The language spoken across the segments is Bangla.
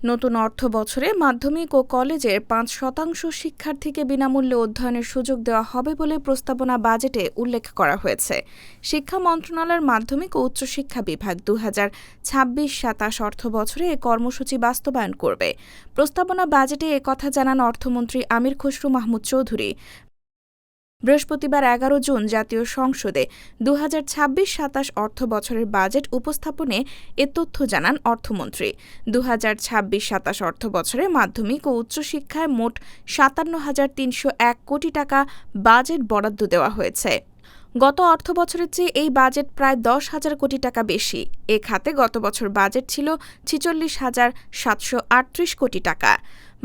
নতুন অর্থ বছরে মাধ্যমিক ও কলেজের ৫% শিক্ষার্থীকে বিনামূল্যে অধ্যয়নের সুযোগ দেওয়া হবে বলে প্রস্তাবনা বাজেটে উল্লেখ করা হয়েছে। শিক্ষা মন্ত্রণালয়ের মাধ্যমিক ও উচ্চশিক্ষা বিভাগ ২০২৬-২৭ অর্থ বছরে এ কর্মসূচি বাস্তবায়ন করবে। প্রস্তাবনা বাজেটে একথা জানান অর্থমন্ত্রী আমির খসরু মাহমুদ চৌধুরী। বৃহস্পতিবার ১১ জুন জাতীয় সংসদে ২০২৬-২৭ অর্থ বছরের বাজেট উপস্থাপনে এ তথ্য জানান অর্থমন্ত্রী। ২০২৬-২৭ অর্থ বছরে মাধ্যমিক ও উচ্চশিক্ষায় মোট ৫৭,৩০১ কোটি টাকা বাজেট বরাদ্দ দেওয়া হয়েছে। গত অর্থ বছরের চেয়ে এই বাজেট প্রায় ১০,০০০ কোটি টাকা বেশি। এ খাতে গত বছর বাজেট ছিল ৪৬,৭৩৮ কোটি টাকা।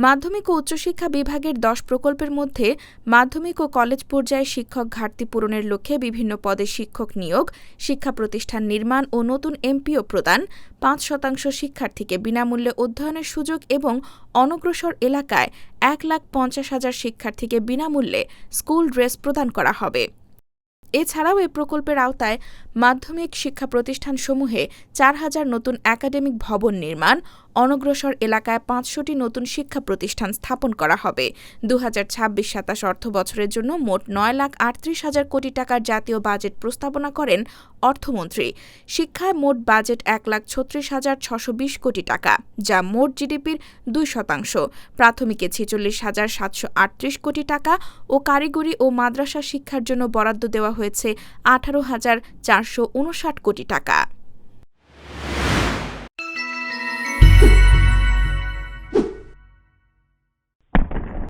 মাধ্যমিক ও উচ্চশিক্ষা বিভাগের ১০ প্রকল্পের মধ্যে মাধ্যমিক ও কলেজ পর্যায়ে শিক্ষক ঘাটতি পূরণের লক্ষ্যে বিভিন্ন পদে শিক্ষক নিয়োগ, শিক্ষা প্রতিষ্ঠান নির্মাণ ও নতুন এমপিও প্রদান, ৫% শিক্ষার্থীকে বিনামূল্যে অধ্যয়নের সুযোগ এবং অনগ্রসর এলাকায় ১,৫০,০০০ শিক্ষার্থীকে বিনামূল্যে স্কুল ড্রেস প্রদান করা হবে। এছাড়াও এ প্রকল্পের আওতায় মাধ্যমিক শিক্ষা প্রতিষ্ঠানসমূহে ৪,০০০ নতুন একাডেমিক ভবন নির্মাণ, অনগ্রসর এলাকায় ৫০০টি নতুন শিক্ষা প্রতিষ্ঠান স্থাপন করা হবে। ২০২৬-২৭ অর্থ বছরের জন্য মোট ৯,৩৮,০০০ কোটি টাকার জাতীয় বাজেট প্রস্তাবনা করেন অর্থমন্ত্রী। শিক্ষায় মোট বাজেট ১,৩৬,৬২০ কোটি টাকা, যা মোট জিডিপির ২%। প্রাথমিকে ৪৬,৭৩৮ কোটি টাকা ও কারিগরি ও মাদ্রাসা শিক্ষার জন্য বরাদ্দ দেওয়া হয়েছে ১৮,৪৫৯ কোটি টাকা।